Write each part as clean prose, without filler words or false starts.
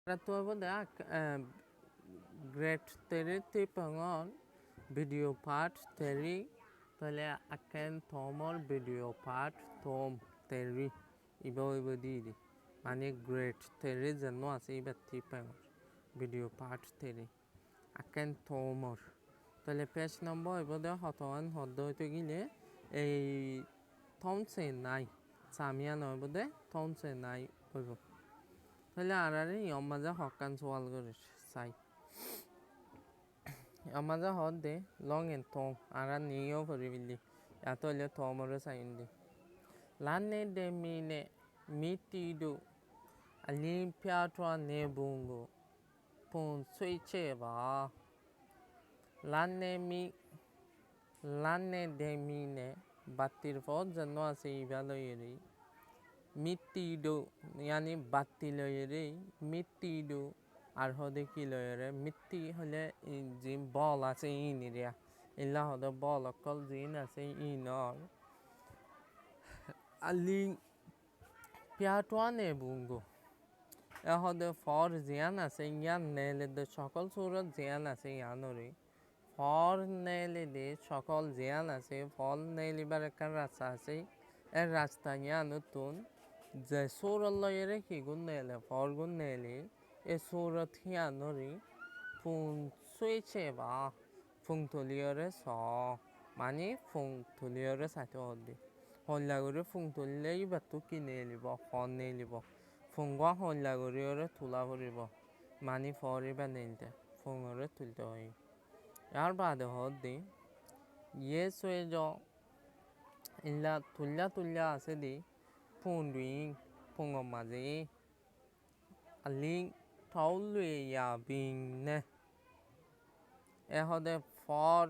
Ratu da great theory pangon video part theory tale akan thomor video part thom theory ibo di মানে great theory জন্য আছে ইবা pangon video part theory akan thomor তাহলে page নম্বর ইবদে হতন হদ্দ হইতে গিলে এই থমসে নাই সামিয়া নয় বদে থমসে নাই হইব তাহলে আরারে ইয়মাজা হকান সোয়াল করে চাই ইয়মাজা হদ দে লং এন থম আরা নিয়েও পরিবিলি এত হলে থমরে চাইন দি লানে দে মিনে মিটিডু আলিম্পিয়াটোয়া নে বুঙ্গো পুন সুইচে বা লানে দে মিনে বাতির পথ যেন আছে ইবালয়েরই মিটিডু yani বাতি লয়েরে মিটিডু আর হদে কি লয়েরে মিটি হলে যে বল আছে ইনিরিয়া ইল্লা হদে বল অকল জিন আছে ইনর আলি পিয়াটোয়ানে বুঙ্গো এ হদে ফর জিয়ান আছে ইয়ান নেলে দে সকল সুরত জিয়ান আছে ইয়ানরে ফর নেলে দে সকল জিয়ান আছে ফল নেলিবার একটা রাস্তা আছে এর রাস্তা ইয়ান নতুন যে সৌরলয়েরে কি গুণ নেলে ফর গুণ নেলে এ সৌরত হিয়ানরি ফুং সুইছে বা ফুং তুলিয়রে স মানে ফুং তুলিয়রে সাথে হদ্দি হল্লাগরে ফুং তুললেই বাতু কি নেলিব ফল নেলিব ফুংগা হল্লাগরিয়রে তুলা করিব মানে ফরিবা নেলতে ফুংরে তুলতে হয় ইয়ার বাদে হদ্দি ইয়ে সুয়ে য ইল্লা তুল্লা আছে দি phun luyện phun ngọc mà gì liên thấu luyện ya bình nè hode for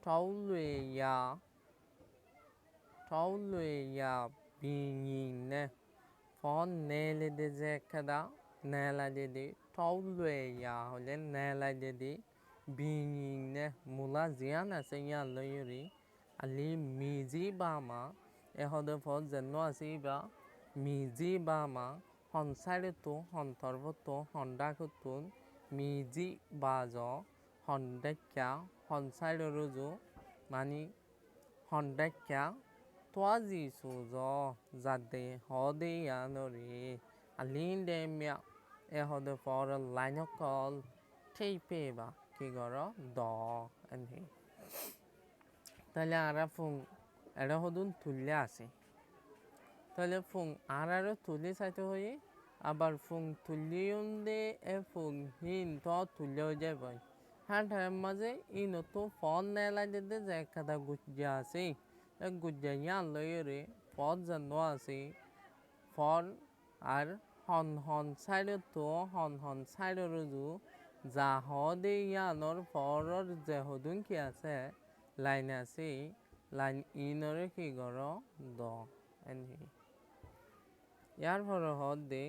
thấu luyện ya bình nè for nele de zekada nela dedi thấu luyện ya hole nela dedi bình nè mula ziyan ase ya luyeri ali mizi bama hode for যেন আছে বা মিজি বা মা হনসাইরে তো হন্তর্বত হন্ডাকুতুন মিজি বাজ হন্ডাক্যা হনসাইরে রুজু মানে হন্ডাক্যা তোয়াজি সুজ যাদে হদে ইয়ানরে আলিন ডেমিয়া হদে ফর লাইন কল ঠেইপে বা কি গর দ এনহি তাহলে আরা ফুং এটা হদুন তুললে আছে তাহলে ফুং আরও তুলি চাইতে হয়ে আবার ফুং তুলিউন দে এ ফুং হিন তো তুলেও যাবে হ্যাঁ ঠার মাঝে ই নতুন ফোন নেলাই দে যে একটা গুজ্জা আছে এ গুজ্জা ইয়ান লইরে পথ যেন আছে ফল আর হন সাইডে তো হন সাইডে রুজু যা হদে ইয়ানোর ফরর যে হদুন কি আছে লাইন আছে লাইন ইনরে কি গর দ এনহি ইয়ার পরে হদ দে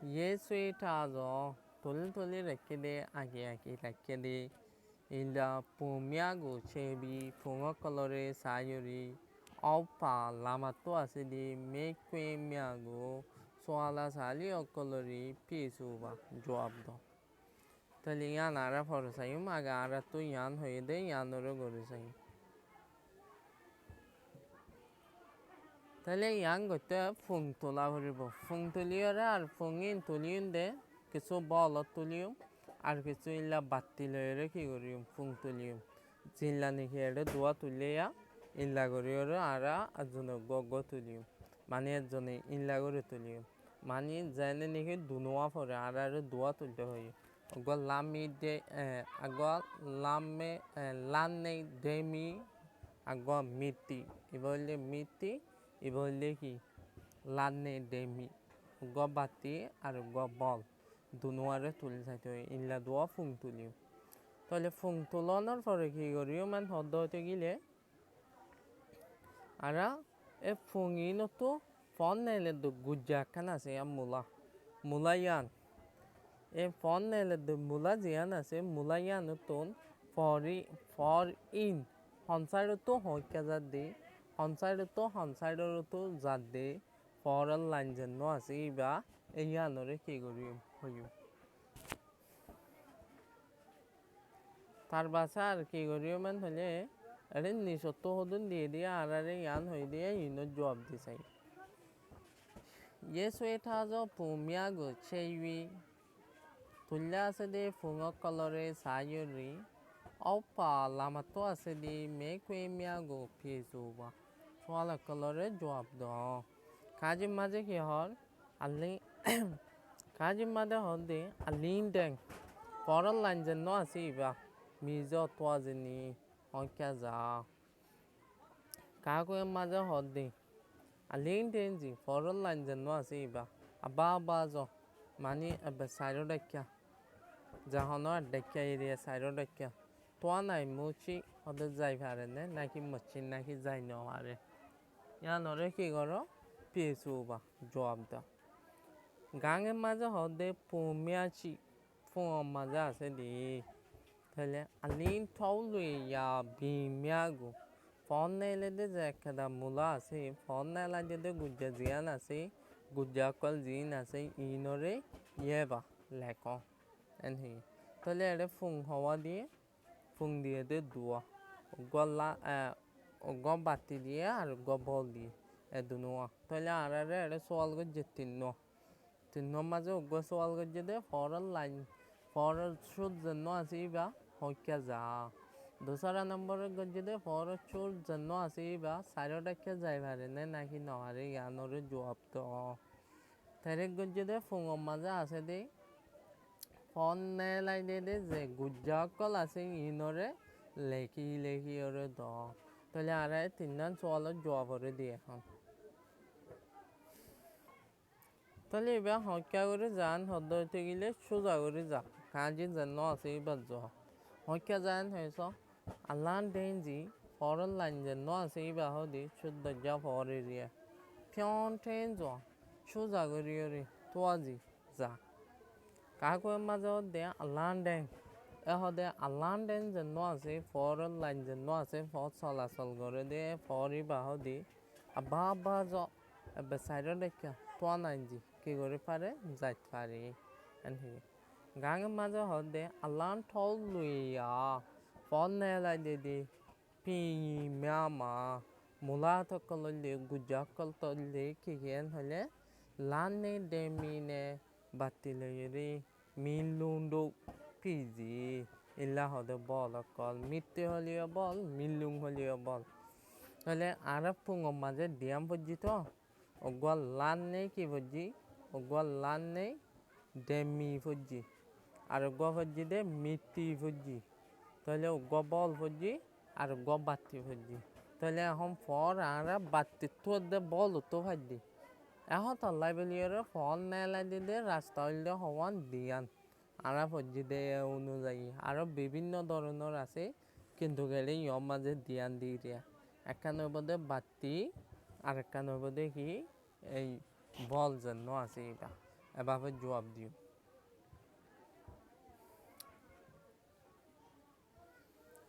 ইয়ে সুইটা আজ তুলি রেখে দে আগে রেখে দে ইলা পুমিয়া গো চেবি ফুঙ কলরে সায়রি অপা লামাতো আছে দি মেকুয়ে মিয়াগো সোয়ালা সালি অকলরি পিসুবা জবাব দ তাহলে ইয়ান আরা ফর চাইম আগে আরা তো ইয়ান হয়ে দে ইয়ানরে গড়ে চাই তাহলে ইয়ান গতে ফুং তোলা ভরিব ফুং তুলিয়রে আর ফুঙিন তুলিউন দে কিছু বলত তুলিউম আর কিছু ইল্লা বাতি লয়রে কি করিম ফুং তুলিউম জিল্লা নিখি এড়ে দোয়া তুলিয়া ইল্লা করিয়রে আরা একজনে গগ তুলিউম মানে একজনে ইল্লা করে তুলিউম মানে যেনে নিখি দুনোয়া ফরে আর দোয়া তুলতে হয় অগ লামি দে আগ লামে লানে দেমি আগ মিটি ইবলে মিটি ইবলে কি লানে দেমি গ বাতি আর গ বল দুনোয়ারে তুলি চাইতে হয় ইল্লা দোয়া ফুং তুলিও তাহলে ফুং তুলনার পরে কি করিও মান হদ্দ হইতে গেলে আর এ ফুঙিনতো ফোন নেলে দু গুজ্জা খান আছে মুলা ইয়ান এ ফোন নেলে দু মুলা জিয়ান আছে মুলা ইয়ান তোন ফর ইন হনসাইড তো হইকা যাত দে হনসাইড তো জাত দে foreign language no আছে ইবা এই আনরে কি করিম হইম তার বাসা আর কি করিও মান হলে আরে নিসত্ব হদুন দিয়ে দিয়ে আর আরে ইয়ান হই দিয়ে ইনো জবাব দিছাই ইয়ে সুয়েটা যো পুমিয়া গো চেইবি তুল্লা আছে দে ফুঙ কলরে সায়রি অপা লামাতো আছে দি মে কুয়েমিয়া গো ফিয়েসুবা সোয়ালা কলরে জবাব দ কাজে মাঝে কি হর আলি কাজে মাঝে হর দে আলিন ডেং পরল লাইন যেন আছে ইবা মিজো তোয়া জেনি হইকা যা কাকু মাঝে হর দে আলিন ডেং জি পরল লাইন যেন আছে ইবা আবা আবা জ মানে এবে সাইরো ডাক্কা যাহনো ডাক্কা এরিয়া সাইরো ডাক্কা তোয়া নাই মুচি ওদের যাই পারে না নাকি মচ্ছি নাকি যাই নারে ইয়ানরে কি করো পেয়েছুবা জবাব দাও গাঙের মাঝে হদে পুমিয়াছি ফুঁ মাঝে আছে দি তাহলে আলিন ঠাউ লইয়া বিমিয়াগু ফোন নাইলে দে যে একটা মূলা আছে ফোন নাইলা যে গুজ্জা জিয়ান আছে গুজ্জা কল জিন আছে ইনরে ইয়েবা লেখ এনহি তাহলে এটা ফুং হওয়া দিয়ে ফুং দিয়ে দে দুয়া গলা গম বাতি দিয়ে আর গবল দিয়ে এদুনোয়া তাহলে আর এটা সোয়াল গজ্জে তিন মাঝে উগ্র সোয়াল গজ্জে দে ফরল লাইন ফরল সুদ জন্য আছে বা হইকা যা দোসরা নম্বরের গজ্জে দে ফরল সুদ জন্য আছে বা সাইরো ডাক্কা যাই পারে না নাকি নহারে ইয়ানরে জবাব তো তেরে গজ্জে দে ফুঙর মাঝে আছে দে ফোন নেলাই দে যে গুজ্জা কল আছে ইনরে লেখি লেখি ওরে দ তাহলে আর তিনজন সোয়ালের জবাব করে দিয়ে এখন তাহলে এবার হত্যা করে যান হদ্দ হইতে গেলে সোজা করে যা কাজে যেন আছে এবার জ হত্যা যান হয়েছ আল্লাহ ডেঞ্জি ফরেন লাইন যেন আছে এবার হদি শুদ্ধ যা ফরে রিয়া ফিয়ন ট্রেন জ সোজা করে রে তোয়াজি যা কাকু মাঝে দে আল্লাহ ডেং হদে আল্লাহ ডেন যেন আছে ফরেন লাইন যেন আছে ফর চলাচল করে দে ফরি বাহ দি আবা আবা জ এবার সাইডে দেখা তোয়া নাইনজি কি করে পারে যাইতে পারে এনহি গাঙের মাঝে হদে আল্লাহ ঠল লইয়া ফল নেলাই দে পি ম্যামা মূলা তকলে গুজা কল তলে কি কেন হলে লানে ডেমিনে বাতি লইরে মিলুন্ডো পিজি ইল্লা হদে বল কল মিথ্যে হলিও বল মিলুং হলিও বল তাহলে আর ফুঙর মাঝে ডিয়াম পর্যিত অগল লান নেই কি ভজি অগল লান নেই ডেমি ভজি আর গ ভজি দে মিতি ভজি তাহলে গ বল ভজি আর গ বাতি ভজি তাহলে এখন ফর আর বাতি তো দে বল তো ভাজি এখন তল্লাই বেলিয়ে ফল নেলাই দে রাস্তা হইলে হওয়ান দিয়ান আর ভজি দে অনুযায়ী আরো বিভিন্ন ধরনের আছে কিন্তু গেলে ইয়র মাঝে দিয়ান দিয়ে দিয়া একখানের মধ্যে বাতি আর একখানের মধ্যে কি এই বল যেন আছে এটা এভাবে জবাব দিও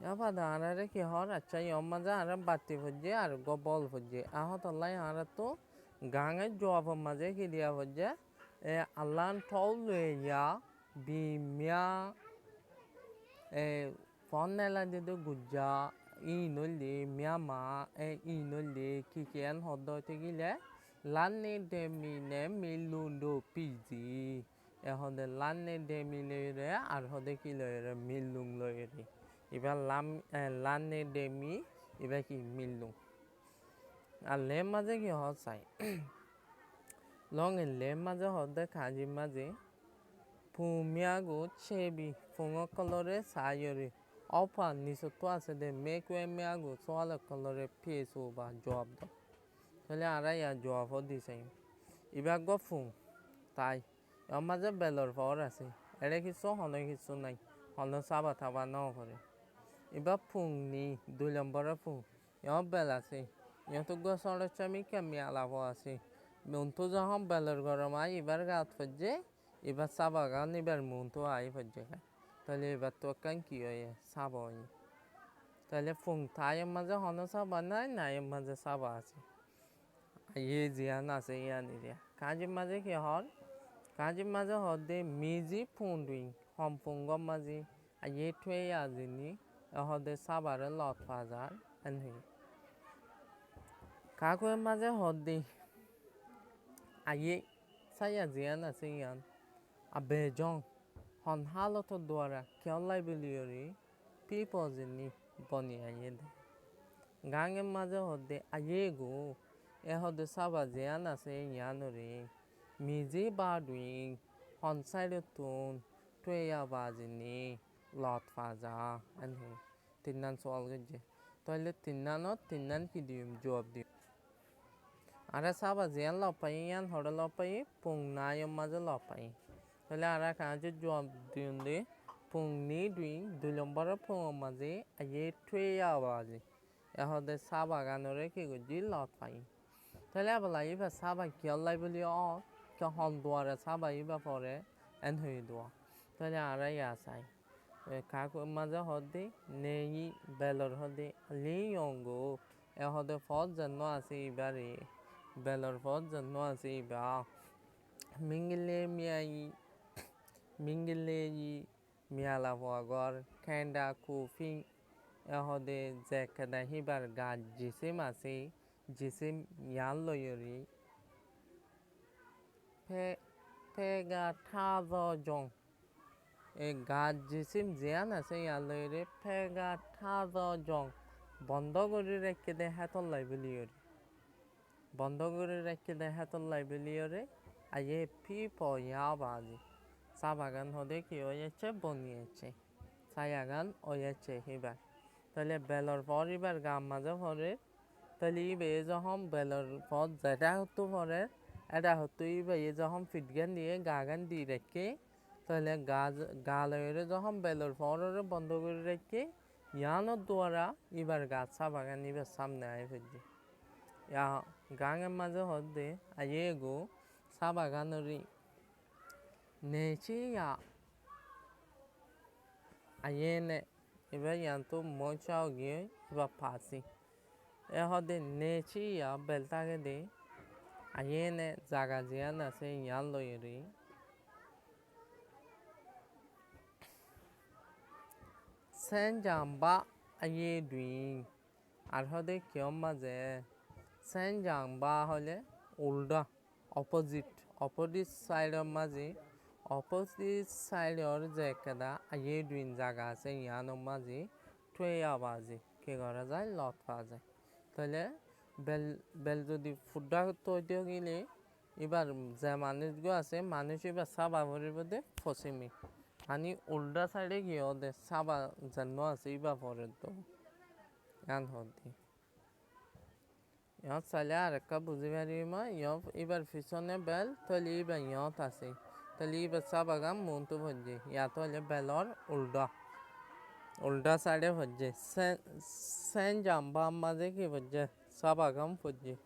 এবার আরে কি হর আচ্ছা ইয়র মাঝে আর বাতি ভজে আর গ বল ভজে আহ তল্লাই আর তো গাঙের জবাবের মাঝে কি দিয়া ভজে আল্লাহ ঠল লইয়া বিমিয়া ফোন নেলা দিদি গুজ্জা ই নলি মিয়ামা ই নলি কি কেন হদ্দ গিলে লানে ডেমিনে মিলুন্ডো পিজি হদে লানে ডেমি লইরে আর হদে কি লইরে মিলুং লইরে এবার লানে ডেমি এবার কি মিলুং আর লে মাঝে কি হ চাই লং লে মাঝে হদে কাজি মাঝে ফুমিয়াগো চেবি ফুঙ কলরে সায়রে অপা নিচতো আছে দে মেকুয়েমিয়াগো সোয়ালে কলরে ফিয়েছো বা জবাব দাও তাহলে আর ইয়ার জবাব দিছে এবার গ ফুং তাই এর মাঝে বেলর পাওয়ার আছে এটা কিছু হনে কিছু নাই হনে চাবা থাবা ন করে এবার ফুং নি 2 নম্বরের ফুং এর বেল আছে তো গছর চামি কেমি আলাপ আছে মনতো যখন বেলর গরম আই এবার গাত ফজে এবার চাবা গান এবার মনতো আই ফজে তাহলে এবার তো কান কি হয় চাবা তাহলে ফুং তাইয়ের মাঝে হনে চাবা নাই নাইয়ের মাঝে চাবা আছে Ye jian na se ya ni dia. Kaji maze ki hor. Kaji maze hor de mizi pundwing. Hom pungo mazi. A ye tue ya zini. A hor de sabare lot fazar. En hi. Kakwe maze hor de. A ye. Saya jian na se yan. A bejong. Hon haloto dwara. Kyollai biliori. People zini. Boni a ye de. Gange maze hor de. A ye go. E hor de saba jian na se yanori. Mizi badwing. Hon side tun. Tue ya bazini. Lot faza. En hi. Tinnan sol gaje. Toile tinnanot tinnan ki diyum job diyum. Ara saba jian lopai yan hora lopai. Pung na yom maze lopai. Toile ara kaje job diyum de. Pung ni dwing. Dulombara pung maze. A ye tue ya bazi. E hor de saba ganore ki guji lot pai. Toile abala iba saba kyollai bilio. Kyo hon dwara saba iba fore. En hui dwa. Toile ara ya sai. Kakwe maze hor de. Neyi belor hor de. Li yongo. E hor de fod zanno ase iba re. Belor fod zanno ase iba. Mingile miyai. Mingile yi. Miyala wagor. Kenda kufi. E hor de zekada hibar ga jisim ase. Jisim yan loyori. Pega tazo jong. E ga jisim jian ase yan loyori. Pega tazo jong. Bondo gori rekkede hatollai biliori. Bondo gori rekkede hatollai biliori. A ye people ya bazi. Sabagan hode ki oyeche boni eche. Sayagan oyeche hibar. Tale belor for hibar gam maze fore. Tale ibe ezohom belor for zeta hotu fore. Eda hotu ibe ezohom fitgen diye gagan di rekke. Tale galoyore zohom belor for ore bondo gori rekke. Yano dwara ibar gat sabagan ibe samne ay fidji. Ya gange maze hode ayego sabagan ori. Nechi ya ayene ibe yanto mochao giye iba pasi. E hode nechi ya beltage de. Ayene zaga jian na se yan loyori. Senjamba aye dwing. Ar hode kyom maze. Senjamba hole ulda. Opposite side of mazi. Opposite side or zekada aye dwing zaga se yan o mazi. Tue ya bazi. Ke gora zai lot faze. Tole bel jodi fuda toide gile. Ibar ze manush go ase. Manush ibar saba vori bode fosimi. Hani ulda side ki ode saba zanno ase iba fore to. Yan hodi. Yon sale araka buzi verima. Yon ibar fisone bel. Toli ibar yon tase. Toli ibar saba gam muntu bhodje. Ya tole belor ulda. Ulda side bhodje. Sen jamba maze ki bhodje. Saba gam bhodje.